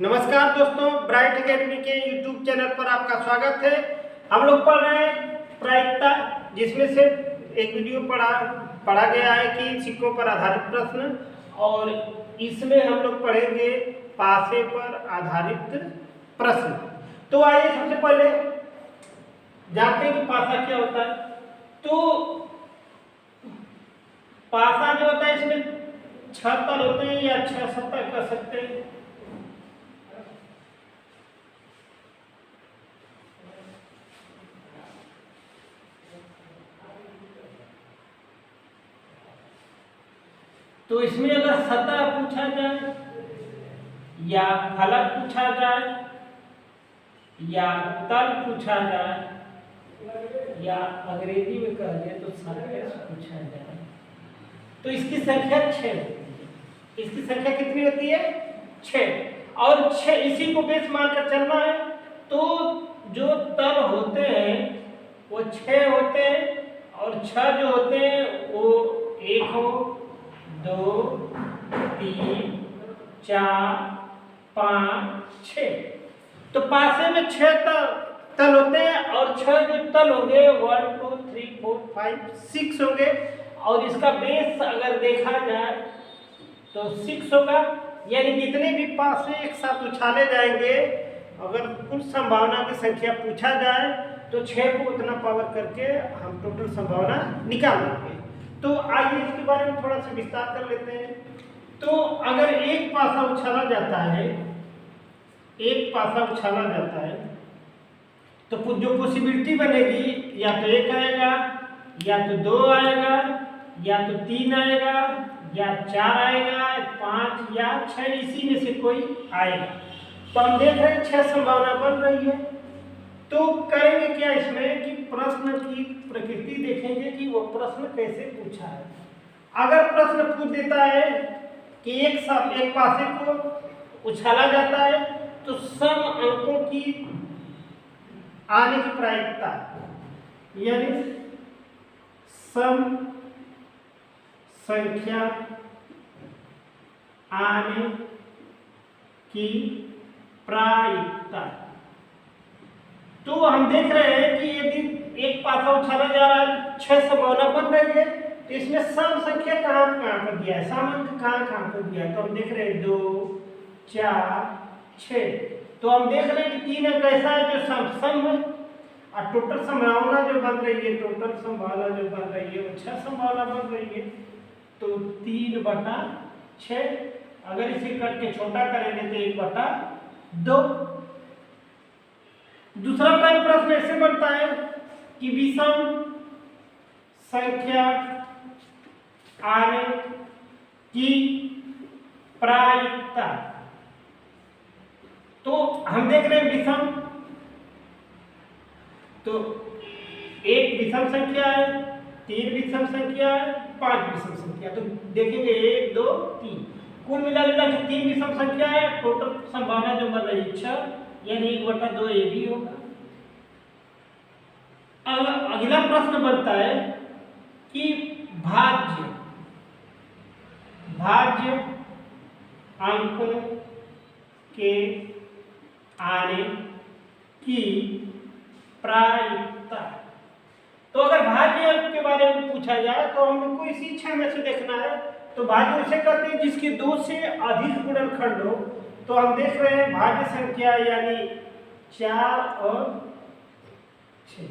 नमस्कार दोस्तों, bright academy के यूट्यूब चैनल पर आपका स्वागत है। हम लोग पढ़ रहे हैं प्रायिकता, जिसमें से एक वीडियो पढ़ा गया है कि सिक्कों पर आधारित प्रश्न, और इसमें हम लोग पढ़ेंगे पासे पर आधारित प्रश्न। तो आइए सबसे पहले जानते हैं कि पासा क्या होता है। तो पासा जो होता है, इसमें 6 तल होते हैं या 6 सतह कर सकते हैं। तो इसमें अगर सतह पूछा जाए या फलक पूछा जाए या तल पूछा जाए या अंग्रेजी में कह दें तो सरफेस पूछा जाए, तो इसकी संख्या 6 होती है। इसकी संख्या कितनी होती है? 6। और 6 इसी को बेस मानकर चलना है। तो जो तल होते हैं वो 6 होते हैं, और 6 जो होते हैं वो 1 हो, 2, 3, 4, 5, 6। तो पासे में 6 तल होते हैं, और 6 जो तल होंगे 1, 2, 3, 4, 5, 6 होंगे। और इसका बेस अगर देखा जाए तो 6 होगा, यानी जितने भी पासे एक साथ उछाले जाएंगे, अगर कुल संभावना की संख्या पूछा जाए तो 6 को उतना पावर करके हम टोटल संभावना निकाल लेंगे। तो आइए इसके बारे में थोड़ा सा विस्तार कर लेते हैं। तो अगर एक पासा उछाला जाता है, तो जो पॉसिबिलिटी बनेगी, या तो 1 आएगा, या तो 2 आएगा, या तो 3 आएगा, या 4 आएगा, 5 या 6, इसी में से कोई आएगा। तो हम देख रहे हैं 6 संभावना बन रही है। तो करेंगे क्या इसमें कि प्रश्न की प्रकृति देखेंगे कि वो प्रश्न कैसे पूछा है। अगर प्रश्न पूछ देता है कि एक पासे को उछाला जाता है तो सम अंकों की आने की प्रायिकता, यानी सम संख्या आने की प्रायिकता। तो हम देख रहे हैं कि यदि एक पासा उछाला जा रहा है, 6 संभावना बन रही है, तो इसमें सम संख्या कहाँ पर दिया है, सम अंक कहाँ पर दिया है। तो हम देख रहे हैं 2, 4, 6। तो हम देख रहे हैं कि 3 अंक ऐसा है जो सम है, और टोटल संभावना जो बन रही है, वो 6 संभावना बन रही है। तो 3/6। अगर इसे कट के छोटा करेंगे तो 1/2। दूसरा टाइप प्रश्न ऐसे बनता है कि विषम संख्या आने की प्रायिकता। तो हम देख रहे हैं विषम, तो 1 विषम संख्या है, 3 विषम संख्या है, 5 विषम संख्या। तो देखेंगे 1, 2, 3, कुल मिला के 3 विषम संख्या है। टोटल संभावना जो बन रही है 6, यानी 1/2 ये भी होगा। अब अगला प्रश्न बनता है कि भाज्य अंकों के आने की प्रायिकता। तो अगर भाज्य अंक के बारे में पूछा जाए तो हम लोग को इसी 6 में से देखना है। तो भाज्य उसे कहते हैं जिसके 2 से अधिक गुणनखंड हो। तो हम देख रहे हैं भाज्य संख्या यानी 4 और 6।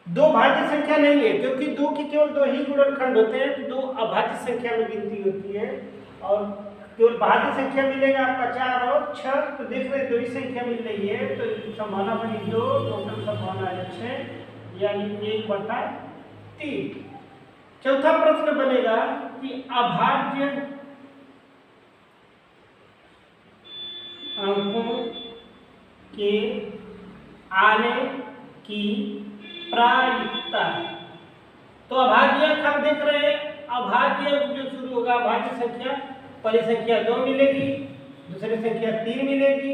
2 भाज्य संख्या नहीं है, क्योंकि 2 की केवल 2 ही गुणनखंड होते हैं, तो 2 अभाज्य संख्या में गिनती होती है। और केवल भाज्य संख्या मिलेगा आपका 4 और 6। तो देख रहे हैं 2 ही संख्या मिल रही है, तो संभावना बनी 2, टोटल संभावना है 6, यानी 1/3। चौथा प्रश्न बनेगा कि अभाज्य अंकों के आने की प्रायिकता। तो अभाज्य अंक हम देख रहे हैं, अभाज्य अंक जो शुरू होगा, अभाज्य संख्या, पहली संख्या 2 मिलेगी, दूसरी संख्या 3 मिलेगी,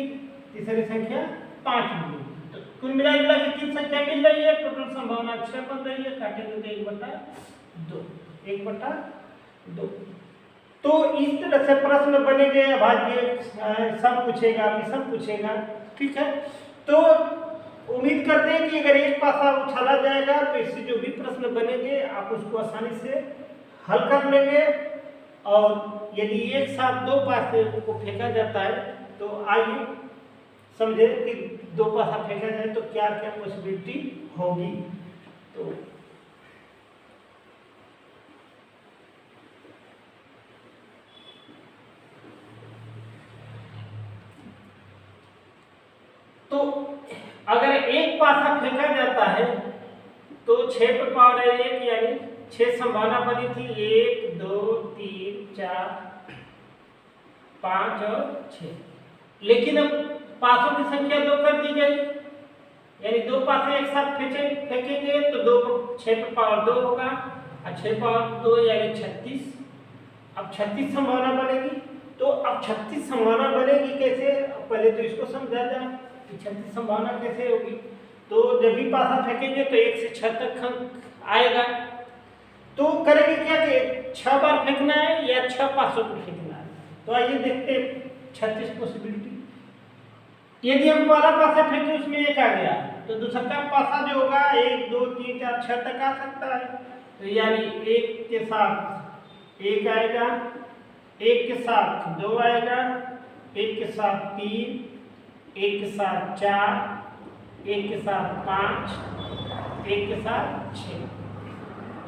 तीसरी संख्या 5 मिलेगी। तो कुल मिला के 3 संख्या मिल रही है, टोटल संभावना 6 बन रही है। काटेंगे तो 1/2। तो इस तरह से प्रश्न बनेंगे, अभाज्य सम पूछेगा, विषम पूछेगा, ठीक है। तो उम्मीद करते हैं कि अगर एक पासा उछाला जाएगा तो इससे जो भी प्रश्न बनेंगे आप उसको आसानी से हल कर लेंगे। और यदि एक साथ दो पासे को फेंका जाता है तो आइए समझे कि दो पासा फेंका जाए तो क्या क्या पॉसिबिलिटी होगी। तो अगर एक पासा फेंका जाता है तो 6 पर पावर 1 यानी 6 संभावना बनी थी, 1 2 3 4 5 और 6। लेकिन अब पासों की संख्या 2 कर दी गई, यानी दो पासे एक साथ फेंकेंगे तो 6 पर पावर 2 होगा और 6 पावर 2 यानी 36। अब 36 संभावना बनेगी। तो अब 36 संभावना बनेगी कैसे, पहले तो इसको समझा जाए कि 36 संभावना कैसे होगी। तो जब भी पासा फेंकेंगे तो 1 से 6 तक अंक आएगा। तो करेंगे क्या कि 6 बार फेंकना है या 6 पासों को फेंकना है। तो आइए देखते हैं 36 पॉसिबिलिटी। यदि हम पहला पासा फेंके उसमें 1 आ गया तो दूसरा पासा जो होगा 1 2 3 4 6 तक आ सकता है। तो यानी 1 के साथ 1 आएगा, 1 के साथ 2 आएगा, 1 के साथ 3, 1 के साथ 4, 1 के साथ 5, 1 के साथ 6।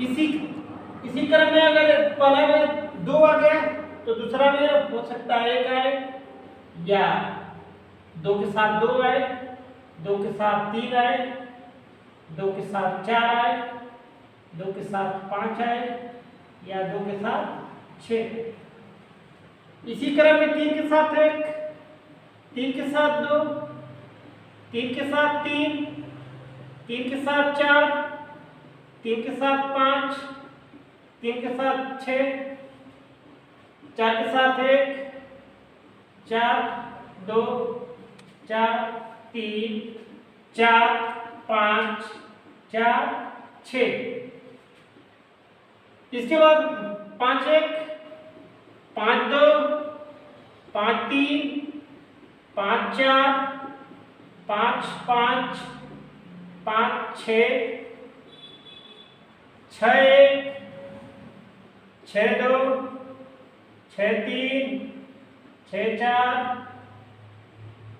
इसी क्रम में अगर पहला में 2 आ गया तो दूसरा में हो सकता है 1 आए, या 2 के साथ 2 आए, 2 के साथ 3 आए, 2 के साथ 4 आए, 2 के साथ 5 आए, या 2 के साथ 6। इसी क्रम में 3 के साथ 1, 3 के साथ 2, 3 के साथ 3, 3 के साथ 4, 3 के साथ 5, 3 के साथ 6, 4 के साथ 1, 4 2 4 3 4 5 4 6। इसके बाद 5 1 5 2 5 3 5 4 5 5 5 6 6 1 6 2 6 3 6 4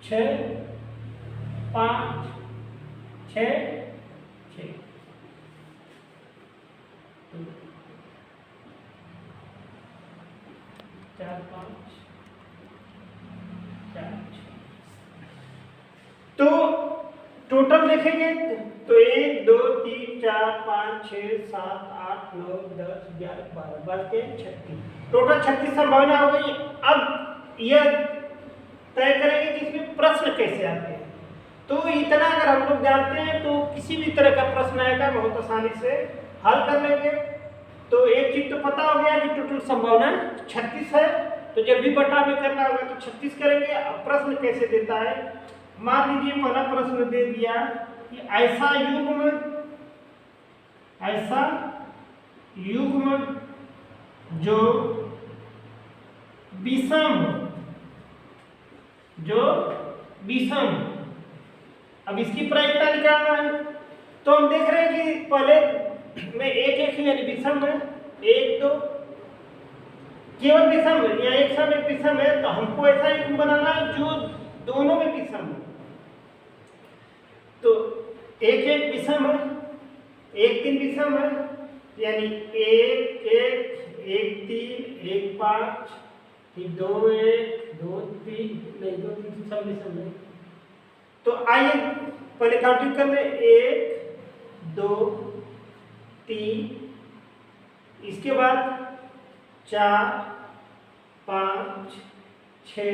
6 5 6 6। 4 5 4 6। तो टोटल देखेंगे तो 1 2 3 4 5 6 7 8 9 10 11 12 12 के 36, टोटल 36 संभावना हो गई। अब यह तय करेंगे कि इसमें प्रश्न कैसे आते हैं। तो इतना अगर हम लोग जानते हैं तो किसी भी तरह का प्रश्न आएगा बहुत आसानी से हल कर लेंगे। तो एक चीज तो पता हो गया कि टोटल संभावना 36 है, तो जब भी बटा में करना होगा तो 36 करेंगे। अब प्रश्न कैसे देता है, मान लीजिए पहला प्रश्न दे दिया कि ऐसा युग्म जो विषम। अब इसकी प्रायिकता निकालना है। तो हम देख रहे हैं कि पहले में एक यानी विषम है, 1 2 केवल विषम है या एक सम एक विषम है। तो हमको ऐसा युग्म बनाना है जो दोनों में विषम है। तो 1 1 विषम है, 1 3 विषम है, यानी 1 1 1 3 1 5, फिर 2 1 2 3 नहीं 2 3 सब विषम है। तो आइए पहले काउंटिंग कर ले, 1 2 3, इसके बाद 4 5 6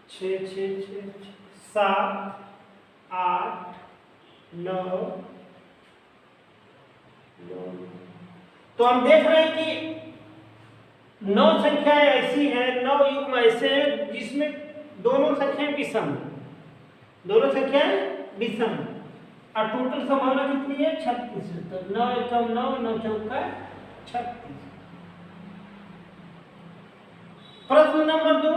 6 6 6 7 8 9 9। तो हम देख रहे हैं कि 9 संख्याएं ऐसी हैं, 9 युग्म ऐसे हैं जिसमें दोनों संख्याएं विषम, दोनों संख्याएं विषम। और टोटल संभावना कितनी है 36। तो 9 एकम 9 9 चौका 36। प्रश्न नंबर 2,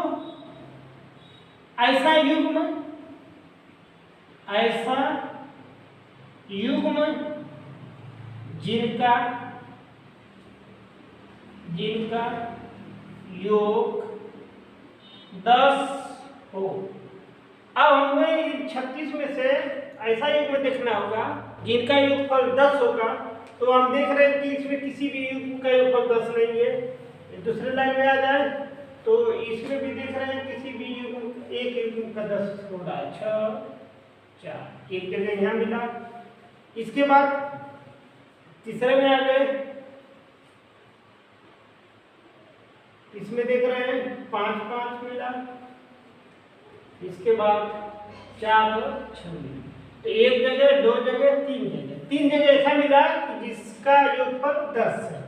ऐसा युग्म जिनका योग 10 हो। अब हमें 36 में से ऐसा युग्म देखना होगा जिनका योगफल 10 होगा। तो हम देख रहे हैं कि इसमें किसी भी युग्म का योगफल 10 नहीं है। दूसरे लाइन में आ जाए तो इसमें भी देख रहे हैं किसी भी युग्म एक युग्म का 10 हो रहा है। 6 4 एक जगह यहाँ मिला। इसके बाद तीसरे में आ गए, इसमें देख रहे हैं 5 5 मिला। इसके बाद 4 6 मिला। तो एक जगह, 2 जगह, 3 जगह ऐसा मिला कि जिसका योगफल 10 है।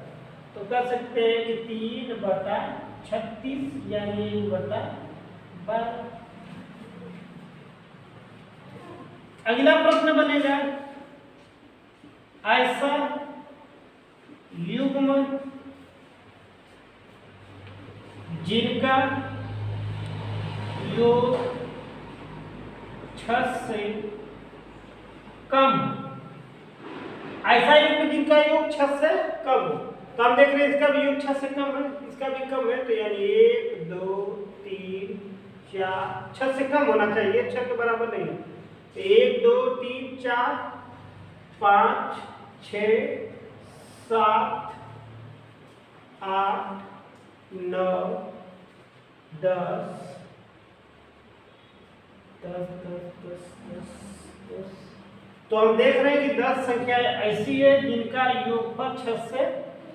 तो कर सकते हैं कि 3/36 यानी 1/12। अगला प्रश्न बनेगा, ऐसा युग्म जिनका योग 6 से कम। ऐसा युग्म जिनका योग 6 से कम हो। तो हम देख रहे हैं इसका भी योग 6 से कम है, इसका भी कम है। तो यानी 1 2 3 4, 6 से कम होना चाहिए, 6 के बराबर नहीं है। 1 2 3 4 5 6 7 8 9 10 10 10 10 10। तो हम देख रहे हैं कि 10 संख्या ऐसी है जिनका योगफल 6 से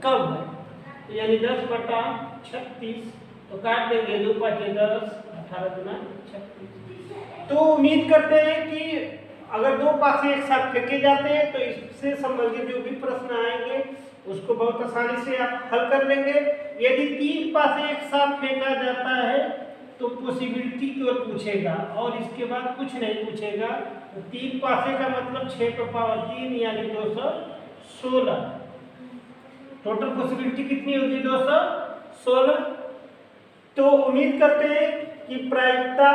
कम है। तो यानी 10/36। तो काट देंगे, 2 5 10, 18 गुना 36। तो उम्मीद करते हैं कि अगर 2 पासे एक साथ फेंके जाते हैं तो इससे संबंधित जो भी प्रश्न आएंगे उसको बहुत आसानी से आप हल कर लेंगे। यदि 3 पासे एक साथ फेंका जाता है तो पॉसिबिलिटी केवल पूछेगा और इसके बाद कुछ नहीं पूछेगा। तो 3 पासे का मतलब 6 की पावर 3 यानी 216। टोटल पॉसिबिलिटी कितनी होगी? 216। तो उम्मीद करते हैं कि प्रायिकता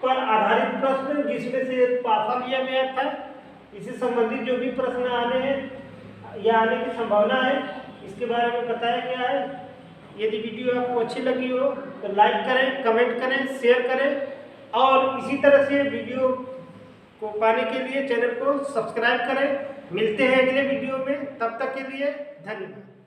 पर आधारित प्रश्न जिसमें से पासा लिया गया था, इससे संबंधित जो भी प्रश्न आने हैं या आने की संभावना है इसके बारे में बताया गया है। यदि वीडियो आपको अच्छी लगी हो तो लाइक करें, कमेंट करें, शेयर करें और इसी तरह से वीडियो को पाने के लिए चैनल को सब्सक्राइब करें। मिलते हैं अगले वीडियो में, तब तक के लिए धन्यवाद।